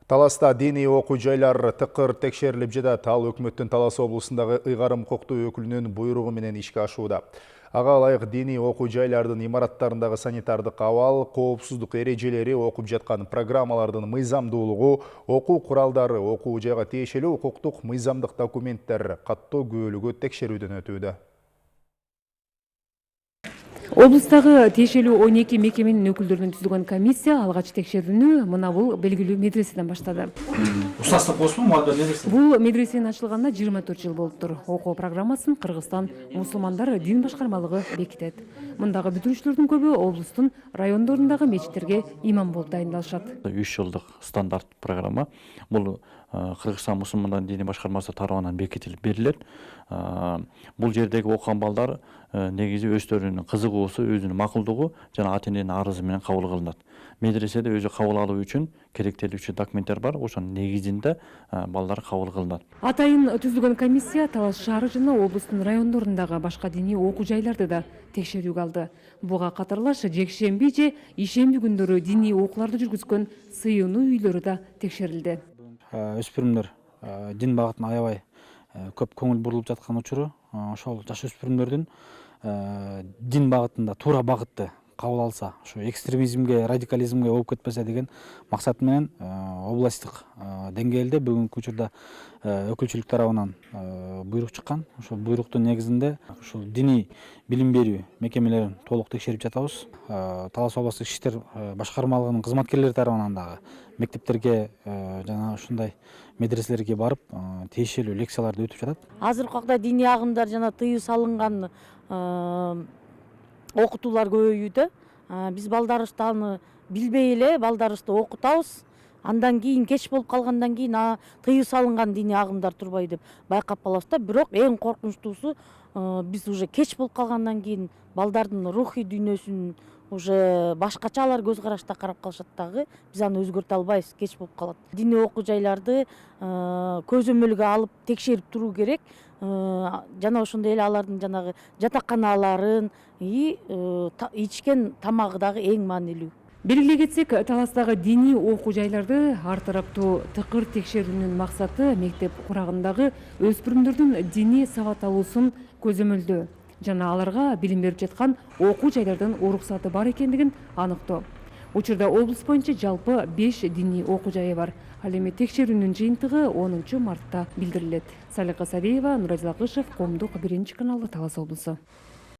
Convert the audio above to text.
Таласта диний окуу жайлар тыкыр текшерилип жатат. Ал өкмөттүн Талас облусундагы ыйгарым укуктуу өкүлүнүн буйругу менен ишке ашууда. Ага ылайык диний окуу жайлардын имараттарындагы санитардык абал, коопсуздук эрежелери, окуп жаткан программалардын мыйзамдуулугу, окуу куралдары, окуу жайга тиешелүү укуктук мыйзамдык документтер каттоо күбөлүгү текшерүүдөн өтүүдө. Облустагы тиешелүү 12 мекеменин өкүлдөрүнөн түзүлгөн комиссия алгач текшерүүнү мына бул белгилүү медреседен баштады. Устаздык болсунбу медресе? Бул медресенин ачылганына 24 жыл болуптур. Окуу программасын Кыргызстан мусулмандар дин башкармалыгы бекитет. Мындагы бүтүрүүчүлөрдүн көбү облустун райондорундагы мечиттерге имам болуп дайындалышат. 3 жылдык стандарт программа. Бул Кыргызстан мусулмандар дини башкармасы тарабынан бекитилип берилет. Бул жердеги окуган балдар негизи өздөрүнүн кызыгуусу, өзүнүн макулдугу жана ата эненин арызы менен кабыл кылынат. Медреседе өзү кабыл алуу үчүн керектелүүчү документтер бар. Ошонун негизинде балдар кабыл кылынат. Атайын түзүлгөн комиссия Талас шаары жана облустун райондорундагы башка диний окуу жайларды да текшерүүгө алды. Буга катарлаш жекшемби же ишемби күндөрү диний окууларды жүргүзгөн сыйынуу үйлөрү да текшерилди. Өспүрүмдөр дин багытына аябай көп көңүл бурулуп жаткан учуру ошол жаш өспүрүмдөрдүн дин багытында туура багытты кабыл алса, ушу экстремизмге, радикализмге болуп кетпесе деген максат менен областтык деңгээлде бүгүнкү учурда өкүлчүлүк тарабынан буйрук чыккан. Ошол буйруктун негизинде ушул диний билим берүү мекемелерин толук текшерип жатабыз. Талас областык иштер башкармалыгынын кызматкерлери тарабынан дагы мектептерге жана ушундай медреселерге барып тиешелүү лекцияларды өтүп жатат. Азыркы убакта диний агымдар жана тыюу салынган окутуулар көбөйүүдө. Биз балдарыбызды аны билбей эле балдарыбызды окутабыз. Андан кийин кеч болуп калгандан кийин тыюу салынган диний агымдар турбай деп байкап калабыз да. Бирок эң коркунучтуусу биз уже кеч болуп калгандан кийин балдардын рухий дүйнөсүн уже башкачалар көз карашта карап калышат дагы. Биз аны өзгөртө албайбыз, кеч болуп калат. Диний окуу жайларды көзөмөлгө алып текшерип туруу керек. Жана ошондой эле алардын жанагы жатаканаларын, ичкен тамагы дагы эң маанилүү. Белгилей кетсек, Таластагы диний окуу жайларды ар тараптуу тыкыр текшерүүнүн максаты мектеп курагындагы өспүрүмдөрдүн диний сабат алуусун көзөмөлдөө жана аларга билим берип жаткан окуу жайлардын уруксаты бар экендигин аныктоо. Учурда облус боюнча жалпы 5 диний окуу жайы бар. Ал эми текшерүүнүн жыйынтыгы 10 мартта билдирилет. Салика Сариева, Нуразил Акышев, Коомдук 1 каналы, Талас облусу.